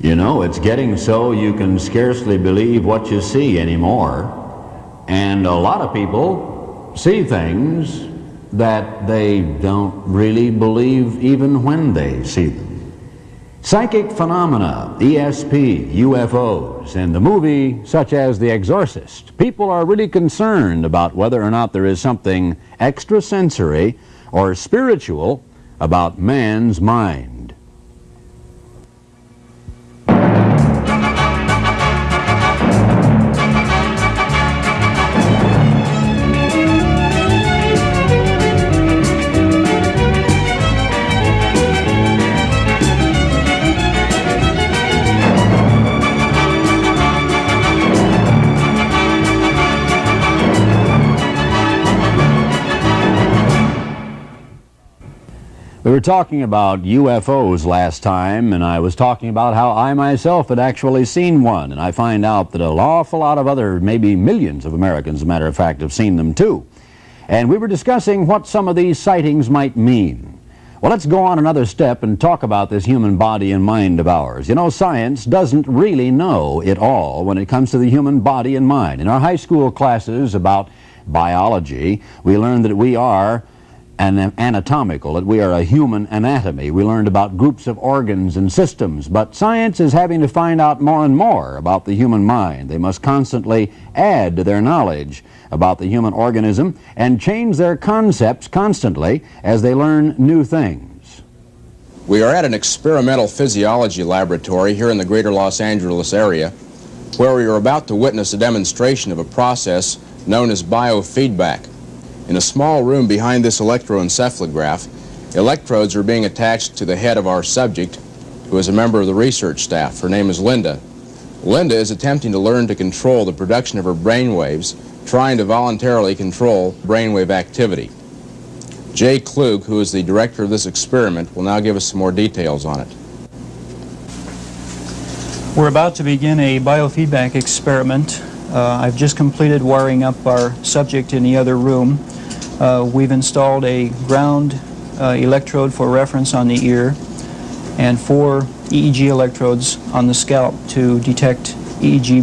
You know, it's getting so you can scarcely believe what you see anymore. And a lot of people see things that they don't really believe even when they see them. Psychic phenomena, ESP, UFOs, and the movie such as The Exorcist. People are really concerned about whether or not there is something extrasensory or spiritual about man's mind. We were talking about UFOs last time, and I was talking about how I myself had actually seen one, and I find out that an awful lot of other, maybe millions of Americans, as a matter of fact, have seen them too. And we were discussing what some of these sightings might mean. Well, let's go on another step and talk about this human body and mind of ours. You know, science doesn't really know it all when it comes to the human body and mind. In our high school classes about biology, we learned that we are anatomical, that we are a human anatomy. We learned about groups of organs and systems, but science is having to find out more and more about the human mind. They must constantly add to their knowledge about the human organism and change their concepts constantly as they learn new things. We are at an experimental physiology laboratory here in the greater Los Angeles area, where we are about to witness a demonstration of a process known as biofeedback. In a small room behind this electroencephalograph, electrodes are being attached to the head of our subject, who is a member of the research staff. Her name is Linda. Linda is attempting to learn to control the production of her brainwaves, trying to voluntarily control brainwave activity. Jay Klug, who is the director of this experiment, will now give us some more details on it. We're about to begin a biofeedback experiment. I've just completed wiring up our subject in the other room. We've installed a ground electrode for reference on the ear and 4 EEG electrodes on the scalp to detect EEG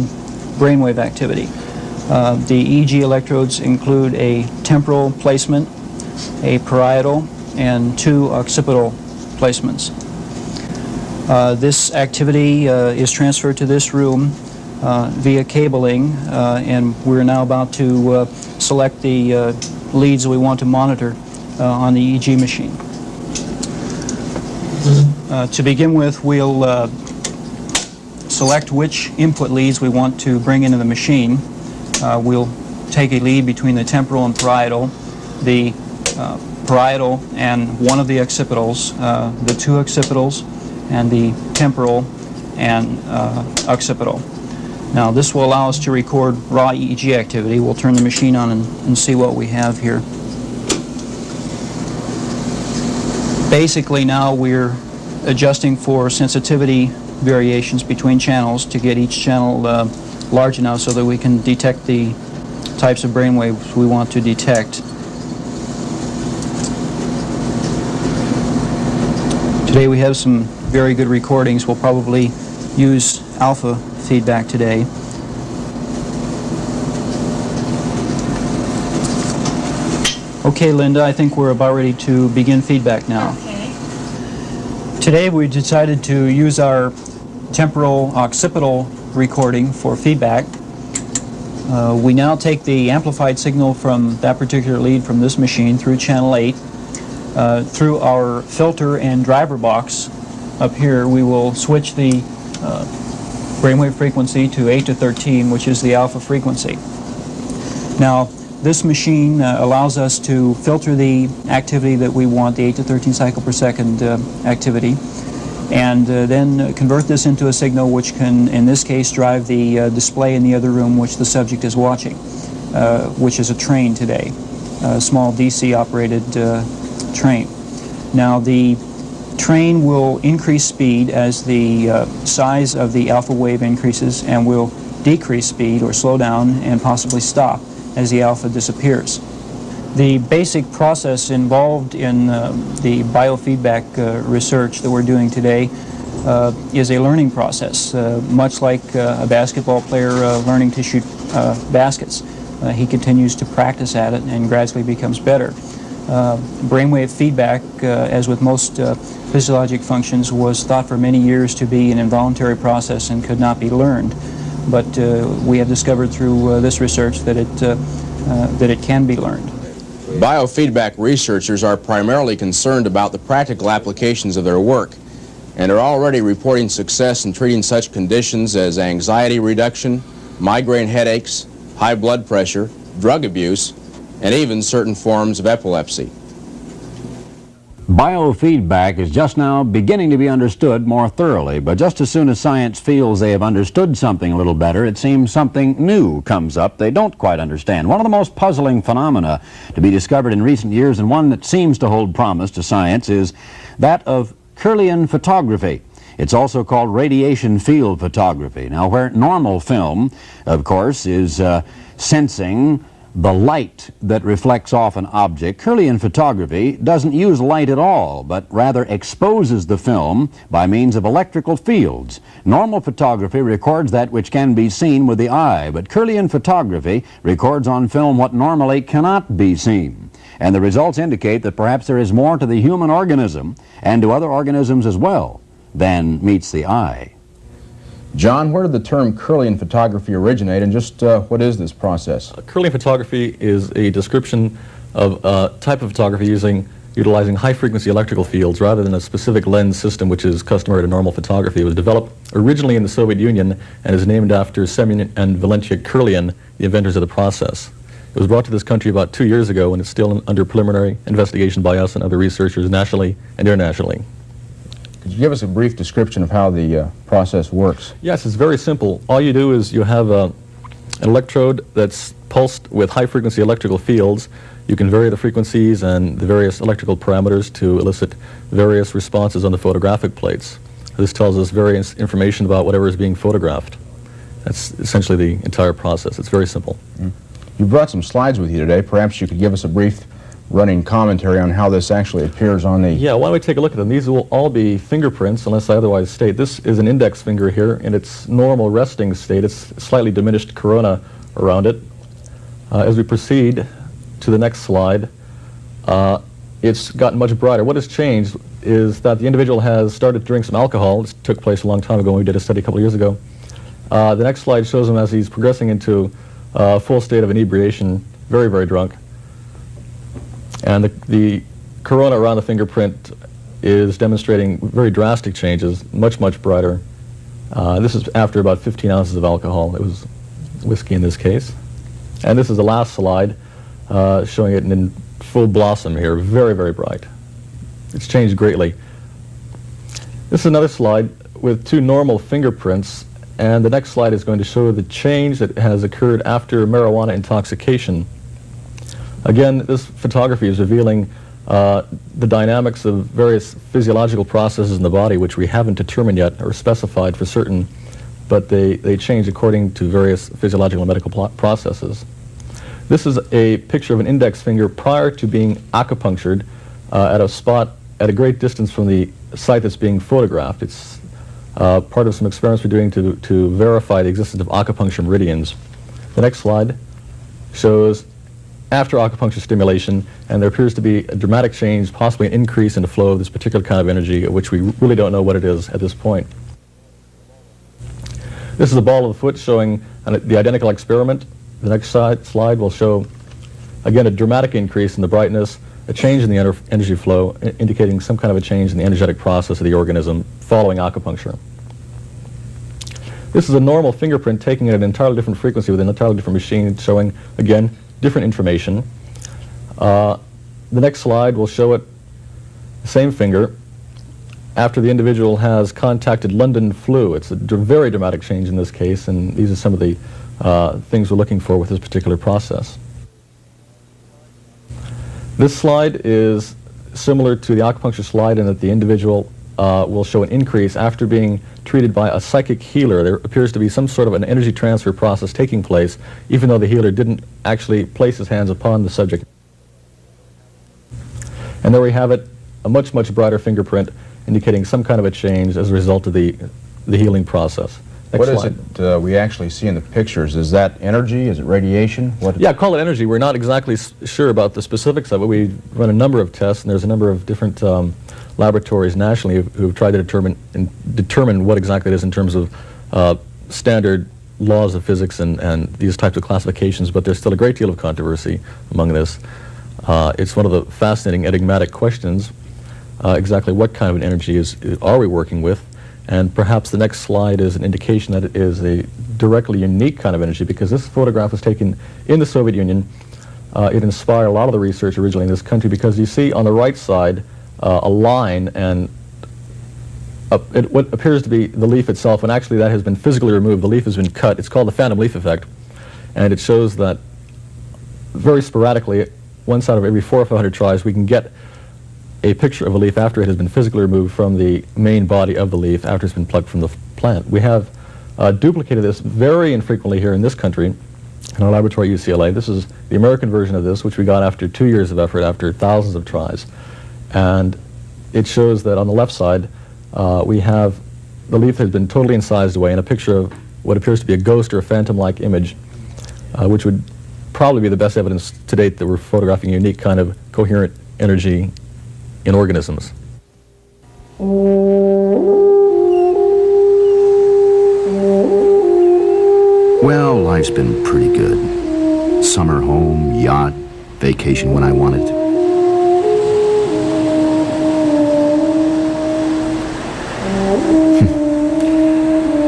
brainwave activity. The EEG electrodes include a temporal placement, a parietal, and 2 occipital placements. This activity is transferred to this room via cabling, and we're now about to select the leads we want to monitor on the EEG machine. To begin with, we'll select which input leads we want to bring into the machine. We'll take a lead between the temporal and parietal, the parietal and one of the occipitals, the 2 occipitals, and the temporal and occipital. Now, this will allow us to record raw EEG activity. We'll turn the machine on and see what we have here. Basically, now we're adjusting for sensitivity variations between channels to get each channel large enough so that we can detect the types of brainwaves we want to detect. Today we have some very good recordings. We'll probably use alpha feedback today. Okay, Linda, I think we're about ready to begin feedback now. Okay. Today we decided to use our temporal occipital recording for feedback. We now take the amplified signal from that particular lead from this machine through channel 8. Through our filter and driver box up here, we will switch the brainwave frequency to 8 to 13, which is the alpha frequency. Now, this machine allows us to filter the activity that we want, the 8 to 13 cycle per second activity, and then convert this into a signal which can, in this case, drive the display in the other room which the subject is watching, which is a train today, a small DC operated train. Now, the train will increase speed as the size of the alpha wave increases, and will decrease speed or slow down and possibly stop as the alpha disappears. The basic process involved in the biofeedback research that we're doing today is a learning process, much like a basketball player learning to shoot baskets. He continues to practice at it and gradually becomes better. Brainwave feedback, as with most physiologic functions, was thought for many years to be an involuntary process and could not be learned. But we have discovered through this research that it can be learned. Biofeedback researchers are primarily concerned about the practical applications of their work and are already reporting success in treating such conditions as anxiety reduction, migraine headaches, high blood pressure, drug abuse, and even certain forms of epilepsy. Biofeedback is just now beginning to be understood more thoroughly, but just as soon as science feels they have understood something a little better, it seems something new comes up they don't quite understand. One of the most puzzling phenomena to be discovered in recent years, and one that seems to hold promise to science, is that of Kirlian photography. It's also called radiation field photography. Now, where normal film, of course, is sensing the light that reflects off an object, Kirlian photography doesn't use light at all, but rather exposes the film by means of electrical fields. Normal photography records that which can be seen with the eye, but Kirlian photography records on film what normally cannot be seen. And the results indicate that perhaps there is more to the human organism, and to other organisms as well, than meets the eye. John, where did the term Kirlian photography originate, and just what is this process? Kirlian photography is a description of a type of photography utilizing high-frequency electrical fields rather than a specific lens system which is customary to normal photography. It was developed originally in the Soviet Union and is named after Semyon and Valentia Kirlian, the inventors of the process. It was brought to this country about 2 years ago and is still under preliminary investigation by us and other researchers nationally and internationally. Could you give us a brief description of how the process works? Yes, it's very simple. All you do is you have an electrode that's pulsed with high-frequency electrical fields. You can vary the frequencies and the various electrical parameters to elicit various responses on the photographic plates. This tells us various information about whatever is being photographed. That's essentially the entire process. It's very simple. You brought some slides with you today. Perhaps you could give us a brief running commentary on how this actually appears on the... Yeah, why don't we take a look at them? These will all be fingerprints, unless I otherwise state. This is an index finger here in its normal resting state. It's slightly diminished corona around it. As we proceed to the next slide, it's gotten much brighter. What has changed is that the individual has started to drink some alcohol. This took place a long time ago when we did a study a couple of years ago. The next slide shows him as he's progressing into a full state of inebriation, very, very drunk. And the corona around the fingerprint is demonstrating very drastic changes, much, much brighter. This is after about 15 ounces of alcohol. It was whiskey in this case. And this is the last slide showing it in full blossom here, very, very bright. It's changed greatly. This is another slide with two normal fingerprints, and the next slide is going to show the change that has occurred after marijuana intoxication. Again, this photography is revealing the dynamics of various physiological processes in the body which we haven't determined yet or specified for certain, but they change according to various physiological and medical processes. This is a picture of an index finger prior to being acupunctured at a spot at a great distance from the site that's being photographed. It's part of some experiments we're doing to verify the existence of acupuncture meridians. The next slide shows after acupuncture stimulation, and there appears to be a dramatic change, possibly an increase in the flow of this particular kind of energy, which we really don't know what it is at this point. This is a ball of the foot showing the identical experiment. The next slide will show, again, a dramatic increase in the brightness, a change in the energy flow, indicating some kind of a change in the energetic process of the organism following acupuncture. This is a normal fingerprint taken at an entirely different frequency with an entirely different machine, showing, again, different information. The next slide will show it, the same finger, after the individual has contacted London flu. It's a very dramatic change in this case, and these are some of the things we're looking for with this particular process. This slide is similar to the acupuncture slide in that the individual will show an increase after being treated by a psychic healer. There appears to be some sort of an energy transfer process taking place, even though the healer didn't actually place his hands upon the subject. And there we have it, a much, much brighter fingerprint indicating some kind of a change as a result of the healing process. What is it we actually see in the pictures? Is that energy? Is it radiation? What? Yeah, call it energy. We're not exactly sure about the specifics of it. We run a number of tests, and there's a number of different laboratories nationally who've tried to determine what exactly it is in terms of standard laws of physics and these types of classifications, but there's still a great deal of controversy among this. It's one of the fascinating enigmatic questions, exactly what kind of an energy are we working with? And perhaps the next slide is an indication that it is a directly unique kind of energy, because this photograph was taken in the Soviet Union. It inspired a lot of the research originally in this country, because you see on the right side a line and what appears to be the leaf itself, when actually that has been physically removed. The leaf has been cut. It's called the phantom leaf effect, and it shows that very sporadically, one side of every 400 or 500 tries, we can get a picture of a leaf after it has been physically removed from the main body of the leaf after it's been plucked from the plant. We have duplicated this very infrequently here in this country, in our laboratory at UCLA. This is the American version of this, which we got after 2 years of effort, after thousands of tries. And it shows that on the left side, we have the leaf has been totally incised away, and a picture of what appears to be a ghost or a phantom-like image, which would probably be the best evidence to date that we're photographing a unique kind of coherent energy in organisms. Well, life's been pretty good. Summer home, yacht, vacation when I want it.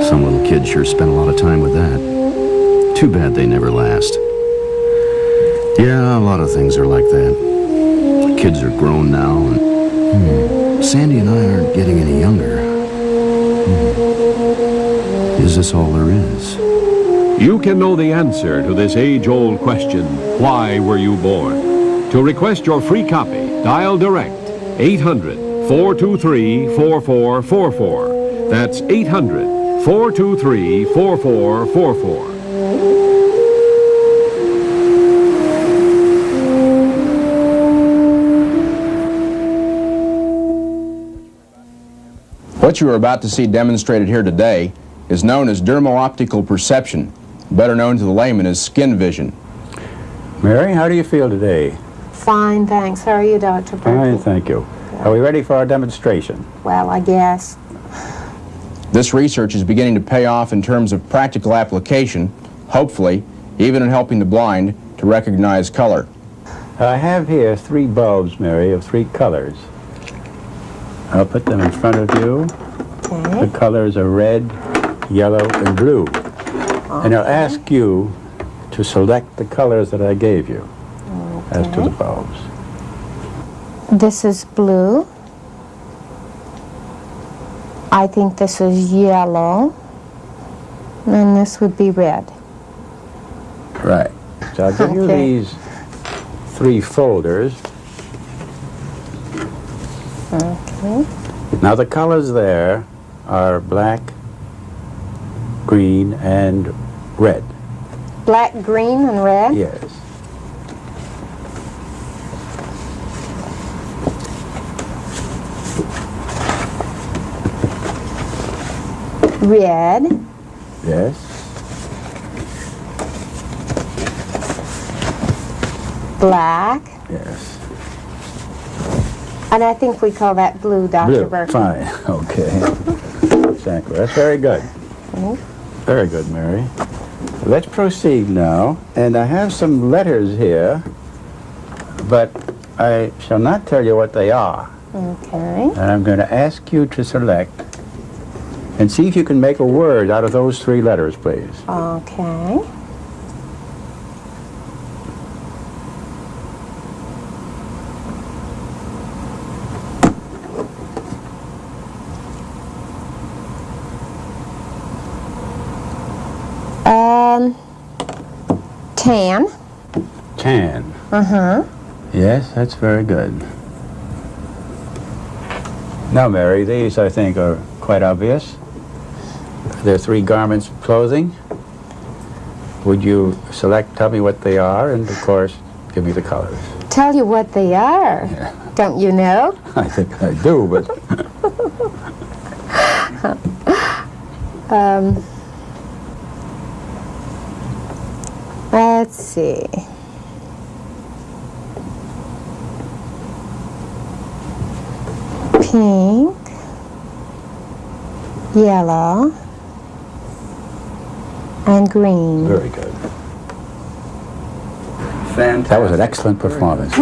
Some little kids sure spend a lot of time with that. Too bad they never last. Yeah, a lot of things are like that. The kids are grown now, and Sandy and I aren't getting any younger. Is this all there is? You can know the answer to this age-old question, why were you born? To request your free copy, dial direct 800-423-4444. That's 800-423-4444. What you are about to see demonstrated here today is known as dermo-optical perception, better known to the layman as skin vision. Mary, how do you feel today? Fine, thanks. How are you, Dr. Berkey? Fine, thank you. Are we ready for our demonstration? Well, I guess. This research is beginning to pay off in terms of practical application, hopefully even in helping the blind to recognize color. I have here 3 bulbs, Mary, of 3 colors. I'll put them in front of you. Okay. The colors are red, yellow, and blue. And I'll ask you to select the colors that I gave you as to the bulbs. This is blue. I think this is yellow. And this would be red. Right. So I'll give you these 3 folders. Okay. Now the colors there are black, green, and red. Black, green, and red? Yes. Red. Yes. Black. Yes. And I think we call that blue, Dr. Blue. Berkey. Fine. Okay. Exactly. That's very good. Very good, Mary. Let's proceed now. And I have some letters here, but I shall not tell you what they are. Okay. And I'm going to ask you to select and see if you can make a word out of those 3 letters, please. Okay. Tan. Tan. Uh-huh. Yes, that's very good. Now, Mary, these I think are quite obvious. There are 3 garments of clothing. Would you tell me what they are, and of course, give me the colors. Tell you what they are. Yeah. Don't you know? I think I do, but Let's see. Pink, yellow, and green. Very good. Fantastic. That was an excellent performance.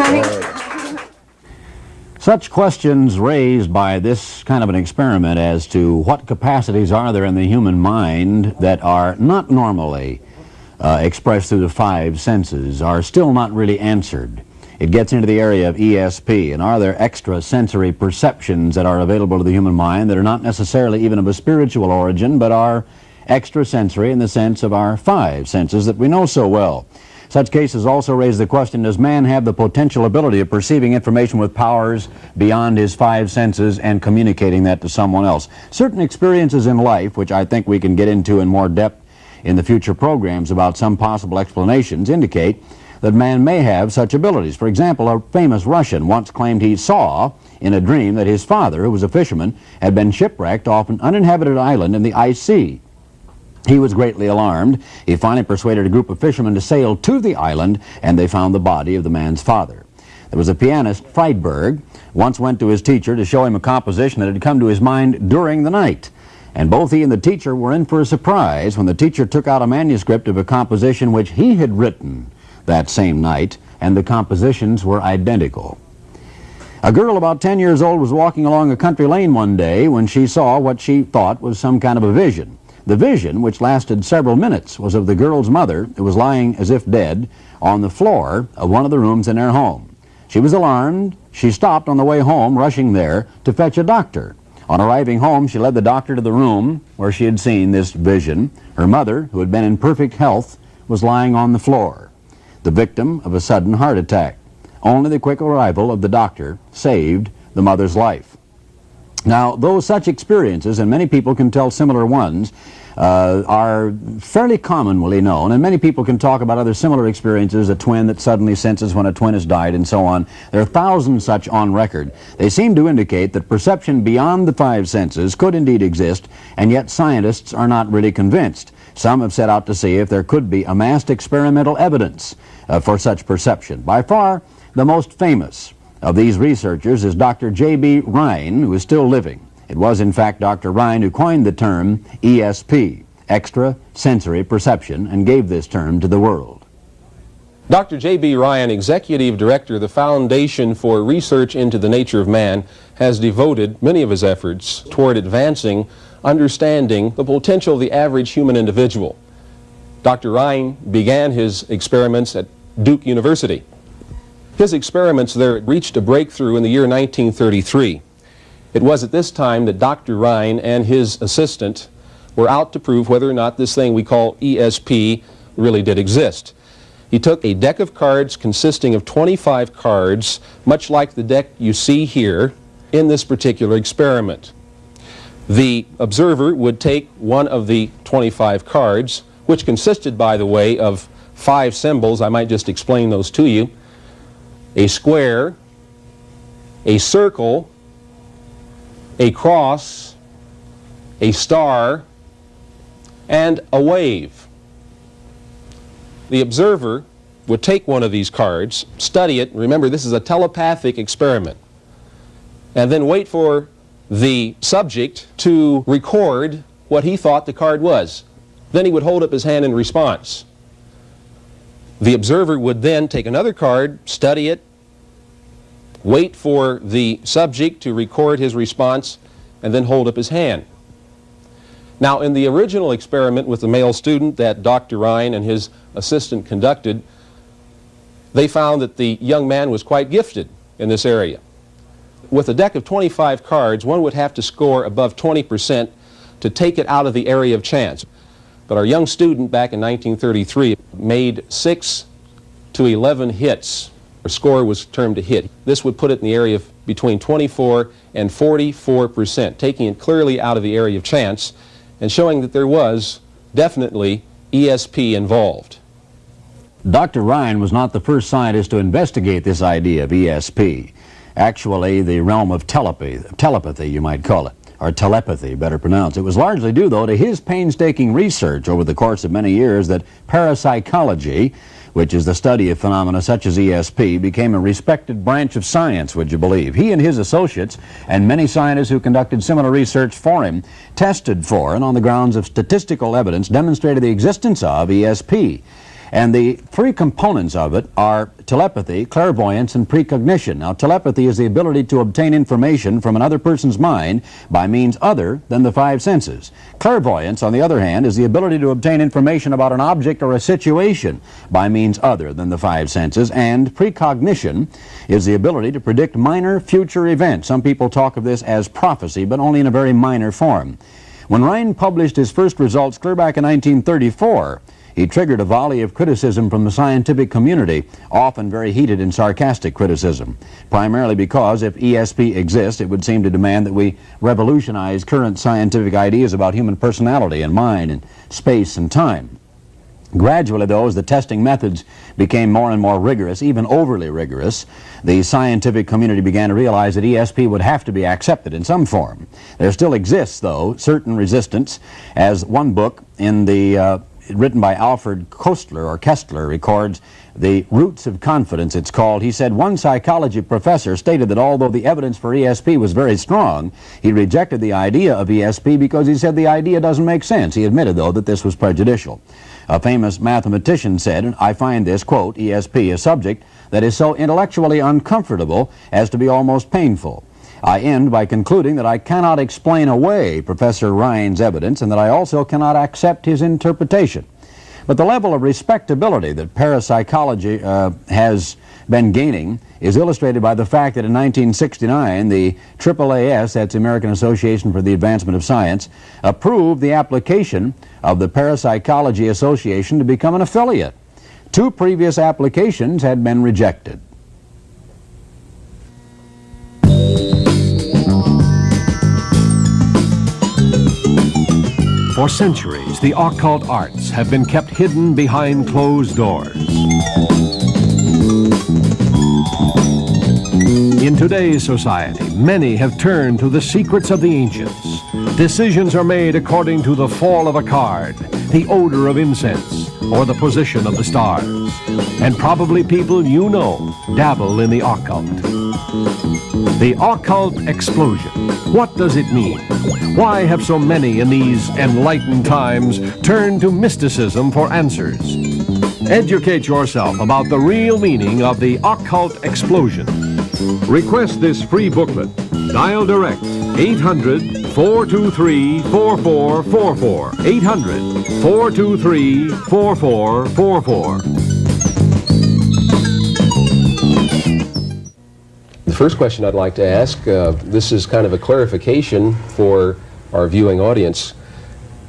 Such questions raised by this kind of an experiment as to what capacities are there in the human mind that are not normally expressed through the five senses are still not really answered. It gets into the area of ESP, and are there extrasensory perceptions that are available to the human mind that are not necessarily even of a spiritual origin, but are extrasensory in the sense of our five senses that we know so well? Such cases also raise the question, does man have the potential ability of perceiving information with powers beyond his five senses and communicating that to someone else? Certain experiences in life, which I think we can get into in more depth in the future programs about some possible explanations, indicate that man may have such abilities. For example, a famous Russian once claimed he saw in a dream that his father, who was a fisherman, had been shipwrecked off an uninhabited island in the ice sea. He was greatly alarmed. He finally persuaded a group of fishermen to sail to the island, and they found the body of the man's father. There was a pianist, Friedberg, once went to his teacher to show him a composition that had come to his mind during the night. And both he and the teacher were in for a surprise when the teacher took out a manuscript of a composition which he had written that same night, and the compositions were identical. A girl about 10 years old was walking along a country lane one day when she saw what she thought was some kind of a vision. The vision, which lasted several minutes, was of the girl's mother, who was lying as if dead on the floor of one of the rooms in their home. She was alarmed. She stopped on the way home, rushing there to fetch a doctor. On arriving home, she led the doctor to the room where she had seen this vision. Her mother, who had been in perfect health, was lying on the floor, the victim of a sudden heart attack. Only the quick arrival of the doctor saved the mother's life. Now, though such experiences, and many people can tell similar ones, are fairly commonly known, and many people can talk about other similar experiences, a twin that suddenly senses when a twin has died and so on. There are thousands such on record. They seem to indicate that perception beyond the five senses could indeed exist, and yet scientists are not really convinced. Some have set out to see if there could be amassed experimental evidence for such perception. By far, the most famous of these researchers is Dr. J.B. Rhine, who is still living. It was, in fact, Dr. Rhine who coined the term ESP, extrasensory perception, and gave this term to the world. Dr. J.B. Ryan, Executive Director of the Foundation for Research into the Nature of Man, has devoted many of his efforts toward advancing understanding the potential of the average human individual. Dr. Ryan began his experiments at Duke University. His experiments there reached a breakthrough in the year 1933. It was at this time that Dr. Ryan and his assistant were out to prove whether or not this thing we call ESP really did exist. He took a deck of cards consisting of 25 cards, much like the deck you see here in this particular experiment. The observer would take one of the 25 cards, which consisted, by the way, of 5 symbols. I might just explain those to you. A square, a circle, a cross, a star, and a wave. The observer would take one of these cards, study it, remember this is a telepathic experiment, and then wait for the subject to record what he thought the card was. Then he would hold up his hand in response. The observer would then take another card, study it, wait for the subject to record his response, and then hold up his hand. Now, in the original experiment with the male student that Dr. Ryan and his assistant conducted, they found that the young man was quite gifted in this area. With a deck of 25 cards, one would have to score above 20% to take it out of the area of chance. But our young student back in 1933 made 6 to 11 hits. Her score was termed a hit. This would put it in the area of between 24 and 44%, taking it clearly out of the area of chance and showing that there was definitely ESP involved. Dr. Ryan was not the first scientist to investigate this idea of ESP. Actually, the realm of telepathy, you might call it. or telepathy, better pronounced. It was largely due, though, to his painstaking research over the course of many years that parapsychology, which is the study of phenomena such as ESP, became a respected branch of science, would you believe. He and his associates, and many scientists who conducted similar research for him, tested for and on the grounds of statistical evidence demonstrated the existence of ESP. And the three components of it are telepathy, clairvoyance, and precognition. Now, telepathy is the ability to obtain information from another person's mind by means other than the five senses. Clairvoyance, on the other hand, is the ability to obtain information about an object or a situation by means other than the five senses. And precognition is the ability to predict minor future events. Some people talk of this as prophecy, but only in a very minor form. When Rhine published his first results clear back in 1934, he triggered a volley of criticism from the scientific community, often very heated and sarcastic criticism, primarily because if ESP exists, it would seem to demand that we revolutionize current scientific ideas about human personality and mind and space and time. Gradually, though, as the testing methods became more and more rigorous, even overly rigorous, the scientific community began to realize that ESP would have to be accepted in some form. There still exists, though, certain resistance, as one book in the written by Alfred Kostler records, The Roots of Confidence, it's called. He said one psychology professor stated that although the evidence for ESP was very strong, he rejected the idea of ESP because he said the idea doesn't make sense. He admitted, though, that this was prejudicial. A famous mathematician said, I find this, quote, ESP, a subject that is so intellectually uncomfortable as to be almost painful. I end by concluding that I cannot explain away Professor Rhine's evidence and that I also cannot accept his interpretation. But the level of respectability that parapsychology has been gaining is illustrated by the fact that in 1969 the AAAS, that's the American Association for the Advancement of Science, approved the application of the Parapsychology Association to become an affiliate. 2 previous applications had been rejected. For centuries, the occult arts have been kept hidden behind closed doors. In today's society, many have turned to the secrets of the ancients. Decisions are made according to the fall of a card, the odor of incense, or the position of the stars. And probably people you know dabble in the occult. The occult explosion. What does it mean? Why have so many in these enlightened times turned to mysticism for answers? Educate yourself about the real meaning of the occult explosion. Request this free booklet. Dial direct 800-423-4444. 800-423-4444. The first question I'd like to ask, this is kind of a clarification for our viewing audience.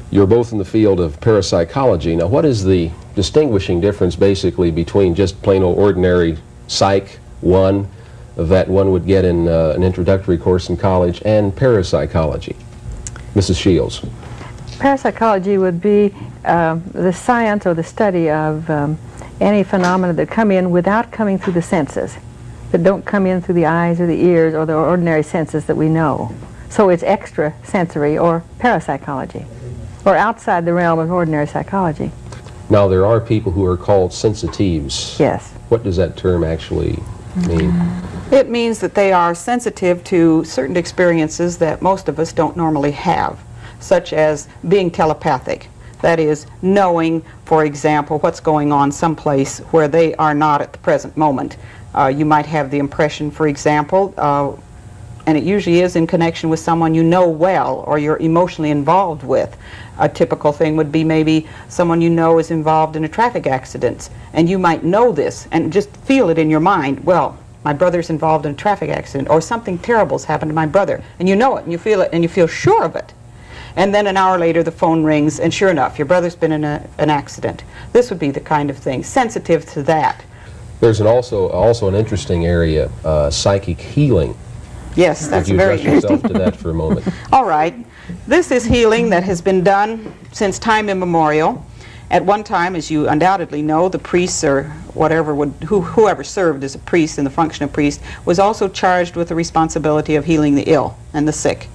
You're both in the field of parapsychology. Now, what is the distinguishing difference basically between just plain old ordinary Psych 1 that one would get in an introductory course in college and parapsychology? Mrs. Shields. Parapsychology would be the science or the study of any phenomena that come in without coming through the senses, that don't come in through the eyes or the ears or the ordinary senses that we know. So it's extra sensory or parapsychology, or outside the realm of ordinary psychology. Now, there are people who are called sensitives. Yes. What does that term actually mean? It means that they are sensitive to certain experiences that most of us don't normally have, such as being telepathic. That is, knowing, for example, what's going on someplace where they are not at the present moment. You might have the impression, for example, and it usually is in connection with someone you know well or you're emotionally involved with. A typical thing would be maybe someone you know is involved in a traffic accident, and you might know this and just feel it in your mind. Well, my brother's involved in a traffic accident, or something terrible's happened to my brother, and you know it and you feel it and you feel sure of it. And then an hour later the phone rings and sure enough your brother's been in an accident. This would be the kind of thing, sensitive to that. There's also an interesting area, psychic healing. Yes, that's very interesting. Would you address yourself to that for a moment? All right. This is healing that has been done since time immemorial. At one time, as you undoubtedly know, the priests or whatever whoever served as a priest in the function of priest was also charged with the responsibility of healing the ill and the sick.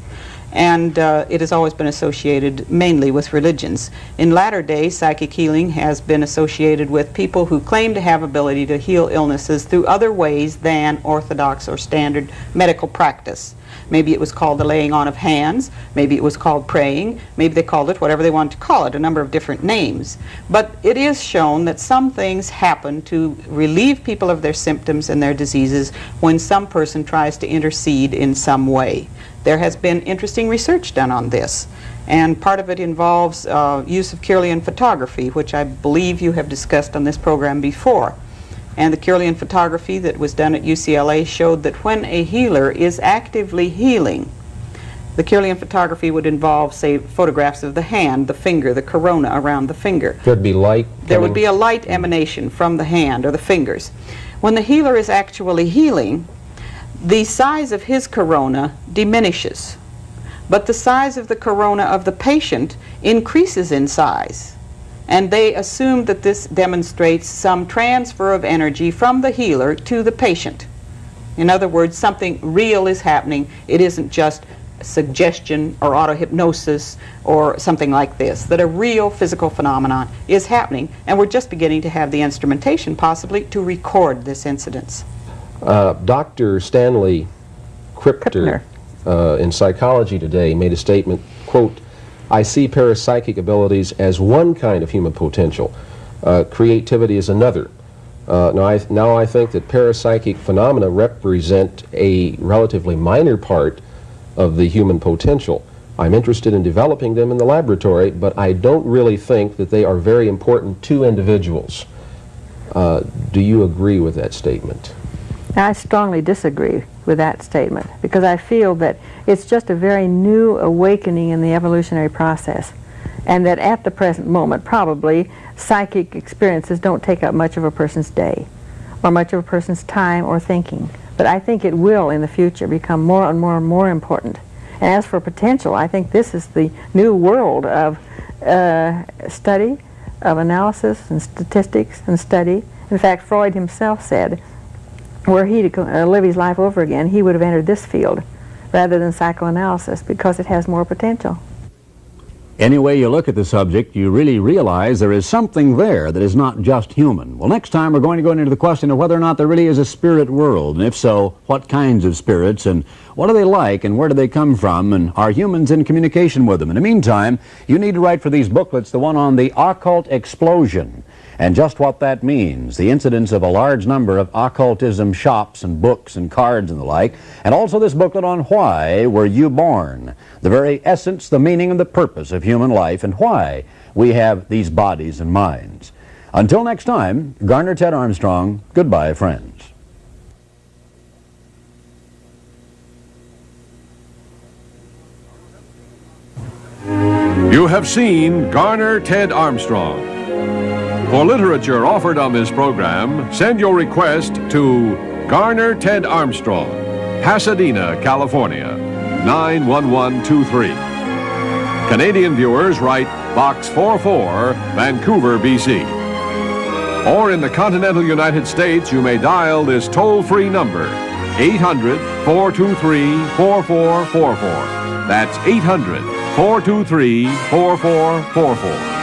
and it has always been associated mainly with religions. In latter days, psychic healing has been associated with people who claim to have ability to heal illnesses through other ways than orthodox or standard medical practice. Maybe it was called the laying on of hands, maybe it was called praying, maybe they called it whatever they wanted to call it, a number of different names. But it is shown that some things happen to relieve people of their symptoms and their diseases when some person tries to intercede in some way. There has been interesting research done on this, and part of it involves use of Kirlian photography, which I believe you have discussed on this program before. And the Kirlian photography that was done at UCLA showed that when a healer is actively healing, the Kirlian photography would involve, say, photographs of the hand, the finger, the corona around the finger. There'd be light There would be a light emanation from the hand or the fingers. When the healer is actually healing, the size of his corona diminishes, but the size of the corona of the patient increases in size. And they assume that this demonstrates some transfer of energy from the healer to the patient. In other words, something real is happening. It isn't just suggestion or auto-hypnosis or something like this, that a real physical phenomenon is happening, and we're just beginning to have the instrumentation possibly to record this incidence. Dr. Stanley Krippner in Psychology Today made a statement, quote, "I see parapsychic abilities as one kind of human potential. Creativity is another. Now I think that parapsychic phenomena represent a relatively minor part of the human potential. I'm interested in developing them in the laboratory, but I don't really think that they are very important to individuals." Do you agree with that statement? I strongly disagree with that statement, because I feel that it's just a very new awakening in the evolutionary process, and that at the present moment probably psychic experiences don't take up much of a person's day or much of a person's time or thinking. But I think it will in the future become more and more and more important. And as for potential, I think this is the new world of study, of analysis and statistics and study. In fact, Freud himself said, were he to live his life over again, he would have entered this field rather than psychoanalysis, because it has more potential. Any way you look at the subject, you really realize there is something there that is not just human. Well, next time we're going to go into the question of whether or not there really is a spirit world, and if so, what kinds of spirits, and what are they like, and where do they come from, and are humans in communication with them? In the meantime, you need to write for these booklets, the one on the occult explosion, and just what that means, the incidence of a large number of occultism shops and books and cards and the like, and also this booklet on Why Were You Born? The very essence, the meaning, and the purpose of human life, and why we have these bodies and minds. Until next time, Garner Ted Armstrong, goodbye, friends. You have seen Garner Ted Armstrong. For literature offered on this program, send your request to Garner Ted Armstrong, Pasadena, California, 91123. Canadian viewers write Box 44, Vancouver, BC. Or in the continental United States, you may dial this toll-free number, 800-423-4444. That's 800-423-4444.